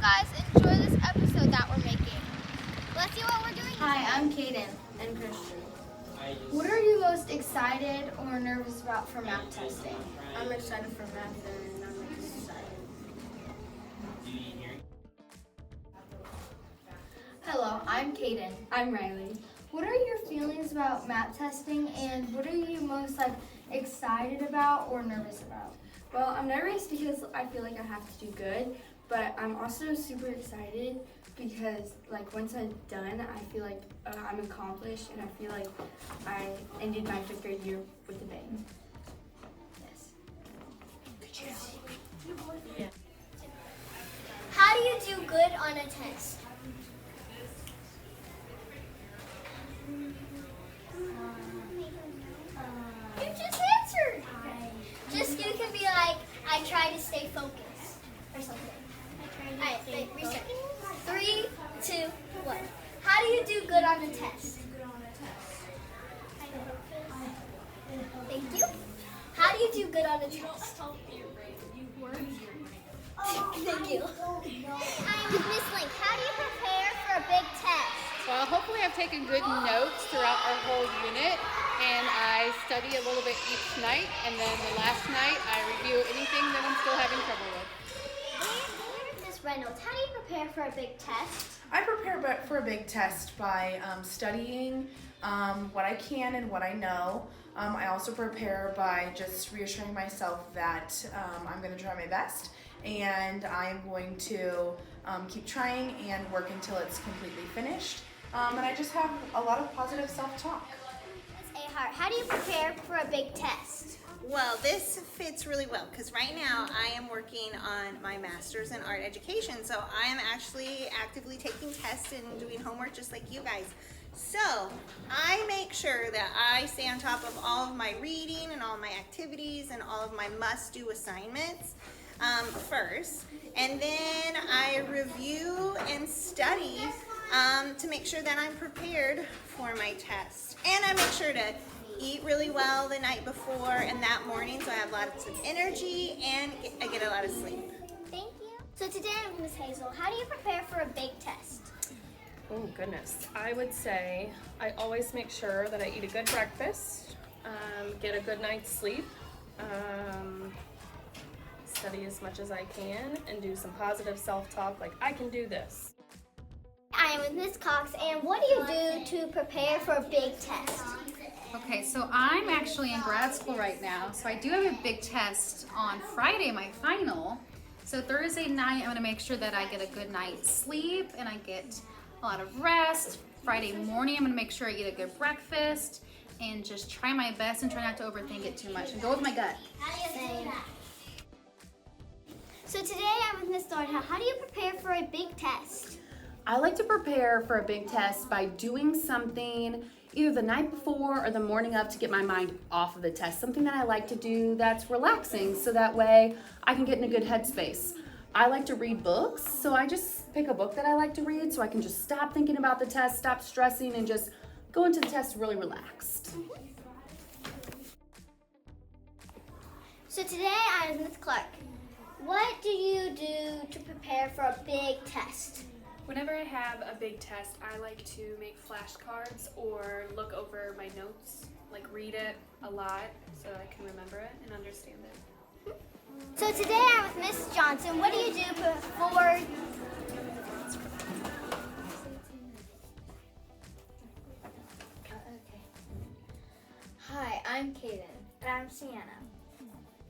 guys enjoy this episode that we're making. Let's see what we're doing. Hi, I'm Kaden. And Christian. What are you most excited or nervous about for math testing? I'm excited for math and I'm excited. Hello, I'm Kaden. I'm Riley. What are your feelings about math testing and what are you most excited about or nervous about? Well, I'm nervous because I feel like I have to do good, but I'm also super excited because once I'm done, I feel like I'm accomplished and I feel like I ended my 5th grade year with a bang. Yes. Good job. Yeah. How do you do good on a test? You just answered. You can be like, I try to stay focused or something. Alright, reset. 3, 2, 1. How do you do good on a test? Thank you. How do you do good on a test? Thank you. I'm Miss Link. How do you prepare for a big test? Well, hopefully I've taken good notes throughout our whole unit, and I study a little bit each night, and then the last night I review anything that I'm still having trouble with. Miss Reynolds, how do you prepare for a big test? I prepare for a big test by studying what I can and what I know. I also prepare by just reassuring myself that I'm going to try my best and I'm going to keep trying and work until it's completely finished. And I just have a lot of positive self-talk. Miss Ahart, how do you prepare for a big test? Well, this fits really well because right now I am working on my master's in art education. So I am actually actively taking tests and doing homework just like you guys. So I make sure that I stay on top of all of my reading and all of my activities and all of my must-do assignments first. And then I review and study to make sure that I'm prepared for my test. And I make sure to eat really well the night before and that morning so I have lots of energy and I get a lot of sleep. Thank you. So today I'm with Miss Hazel. How do you prepare for a big test? Oh goodness, I would say I always make sure that I eat a good breakfast, get a good night's sleep, study as much as I can, and do some positive self-talk like I can do this. I am with Miss Cox, and what do you do to prepare for a big test? Okay, so I'm actually in grad school right now, so I do have a big test on Friday, my final. So Thursday night, I'm gonna make sure that I get a good night's sleep and I get a lot of rest. Friday morning, I'm gonna make sure I eat a good breakfast and just try my best and try not to overthink it too much and go with my gut. So today I'm with Miss Thornhill. How do you prepare for a big test? I like to prepare for a big test by doing something either the night before or the morning of to get my mind off of the test. Something that I like to do that's relaxing so that way I can get in a good headspace. I like to read books, so I just pick a book that I like to read so I can just stop thinking about the test, stop stressing, and just go into the test really relaxed. So today I'm with Miss Clark. What do you do to prepare for a big test? Whenever I have a big test, I like to make flashcards or look over my notes, read it a lot so I can remember it and understand it. So today I'm with Miss Johnson. What do you do before? Hi, I'm Kaden. And I'm Sienna.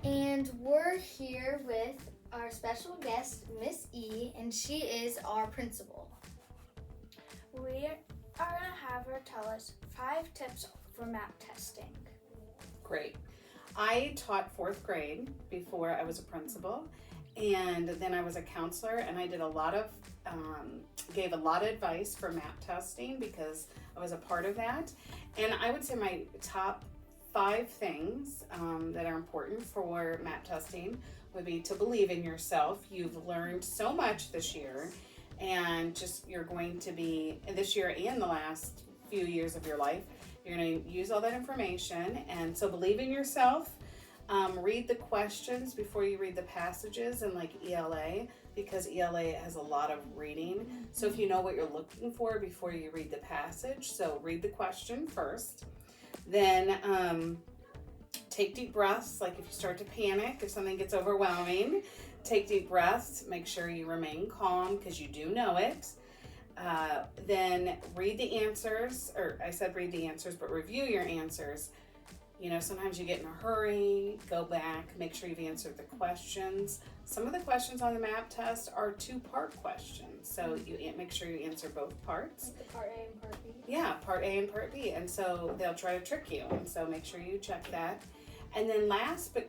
And we're here with our special guest, Miss E, and she is our principal. We are going to have her tell us 5 tips for math testing. Great. I taught 4th grade before I was a principal, and then I was a counselor, and I did gave a lot of advice for math testing because I was a part of that. And I would say my top 5 things that are important for math testing would be to believe in yourself. You've learned so much this year, and you're going to be, this year and the last few years of your life, you're going to use all that information, and so believe in yourself. Read the questions before you read the passages in ELA. because ELA has a lot of reading. So if you know what you're looking for before you read the passage, so read the question first. Then take deep breaths, like if you start to panic, if something gets overwhelming, take deep breaths, make sure you remain calm because you do know it. Then read the answers, or I said read the answers, but review your answers. You know, sometimes you get in a hurry, go back, make sure you've answered the questions. Some of the questions on the MAP test are 2-part questions, so you make sure you answer both parts. Like the part A and part B. Yeah, part A and part B, and so they'll try to trick you, and so make sure you check that. And then last but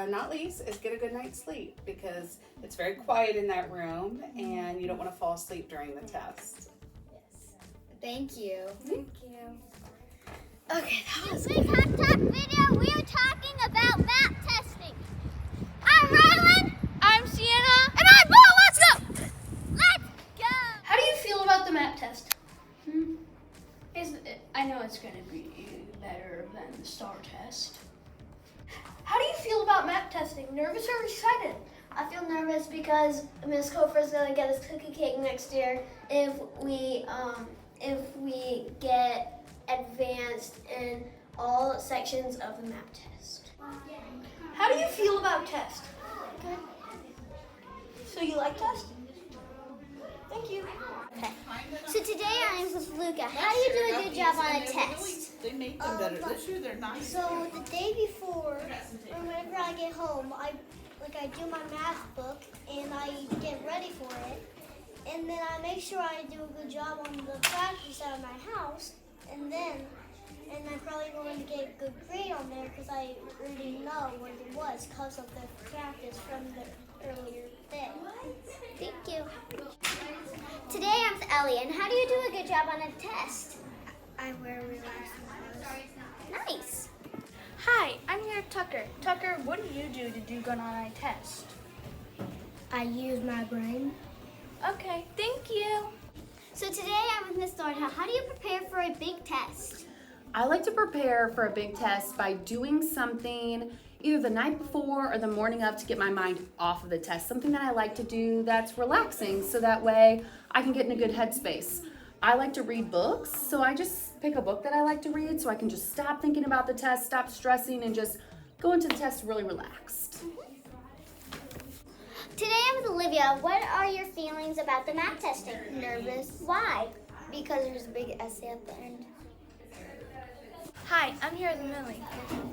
not least is get a good night's sleep, because it's very quiet in that room and you don't want to fall asleep during the test. Yes. Thank you. Thank you. Okay, that was Big Hot Talk video, we are talking about map testing. I'm Rylan. I'm Sienna. And I'm Bo. Let's go. Let's go. How do you feel about the map test? I know it's going to be better than the STAR test. How do you feel about map testing? Nervous or excited? I feel nervous because Miss Kofer is gonna get us cookie cake next year if we get advanced in all sections of the map test. How do you feel about test? Good. So you like test? Thank you. Okay. So today I'm with Luca. How do you do a good job on a test? They make them better this year. They're nice. So the day before, or whenever I get home, I do my math book and I get ready for it, and then I make sure I do a good job on the practice out of my house, and I'm probably going to get a good grade on there because I already know what it was because of the practice from the earlier day. Thank you. Today I'm with Ellie, and how do you do a good job on a test? I wear relaxing clothes. Nice. Hi, I'm here with Tucker. Tucker, what do you do to do good on a test? I use my brain. Okay, thank you. So today I'm with Miss Thornhill. How do you prepare for a big test? I like to prepare for a big test by doing something either the night before or the morning of to get my mind off of the test. Something that I like to do that's relaxing so that way I can get in a good headspace. I like to read books, so I just pick a book that I like to read so I can just stop thinking about the test, stop stressing, and just go into the test really relaxed. Today I'm with Olivia. What are your feelings about the math testing? Nervous Why? because there's a big essay at the end. Hi, I'm here with Millie.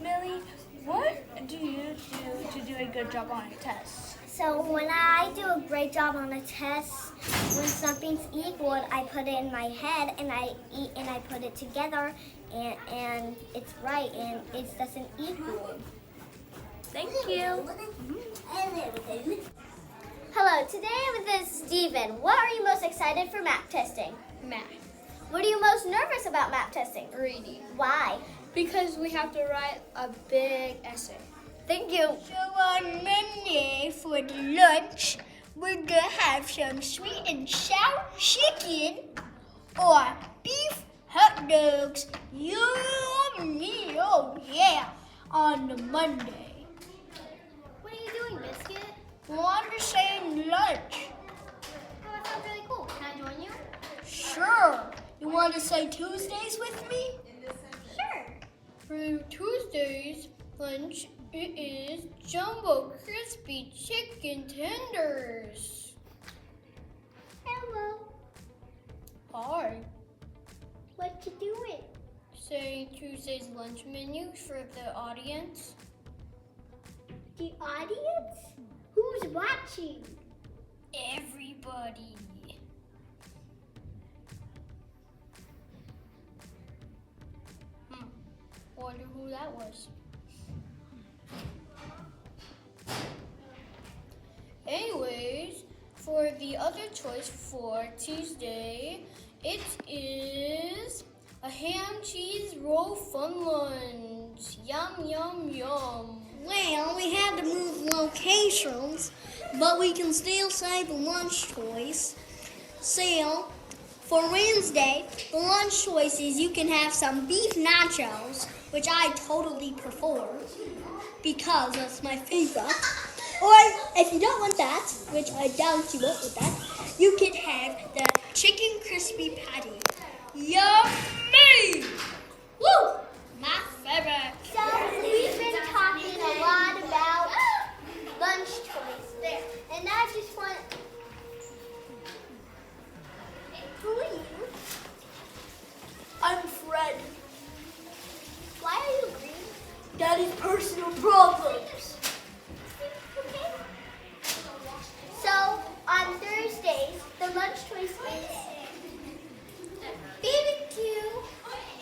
Millie, what do you do to do a good job on a test? So when I do a great job on a test, when something's equal, I put it in my head and I put it together and it's right and it doesn't equal. Thank you. Hello, today I'm with Steven. What are you most excited for math testing? Math. What are you most nervous about math testing? Reading. Why? Because we have to write a big essay. Thank you. So on Monday for the lunch, we're gonna have some sweet and sour chicken or beef hot dogs. Yummy! Oh yeah! On the Monday. What are you doing, Biscuit? We're on the same lunch. Oh, that sounds really cool. Can I join you? Sure. You want to say Tuesdays with me? Sure. For Tuesday's lunch, it is jumbo crispy chicken tenders. Hello. Hi. What you doing? Say Tuesday's lunch menu for the audience. The audience? Who's watching? Everybody. Wonder who that was. Anyways, for the other choice for Tuesday, it is a ham cheese roll fun lunch. Yum, yum, yum. Well, we had to move locations, but we can still say the lunch choice. So, for Wednesday, the lunch choice is you can have some beef nachos, which I totally prefer because that's my favorite. Or if you don't want that, which I doubt you won't want that, you can have the chicken crispy patty. Yummy! Woo! My favorite. So we've been talking a lot about lunch toys there, and I just want. Who are you? I'm Fred. Why are you green? Daddy's personal problems. Okay. So on Thursdays, the lunch choice is BBQ,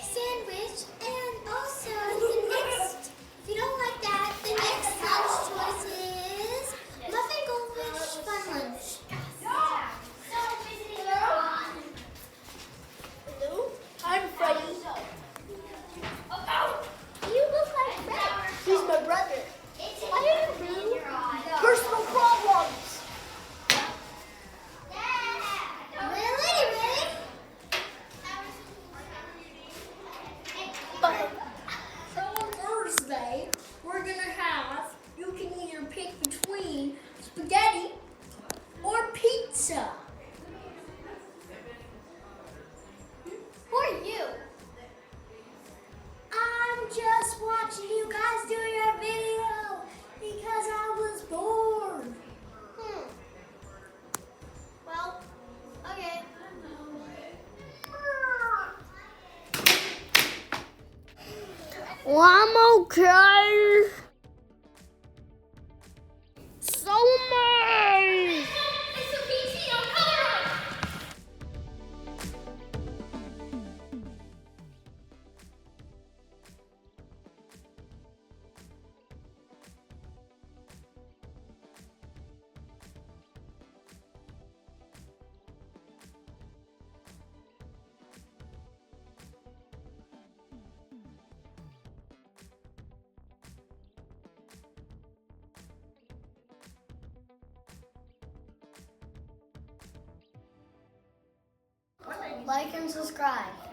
sandwich, and also the next. If you don't like that, the next lunch choice is muffin goldfish fun lunch. Hello, I'm Freddy. You look like Fred. He's my brother. Why are you blue? Personal problems. Really? But so on Thursday, we're gonna have, you can either pick between spaghetti or pizza. Who are you? I'm just watching you guys do your video because I was bored. Well, okay. Well, I'm okay. So much. Like and subscribe.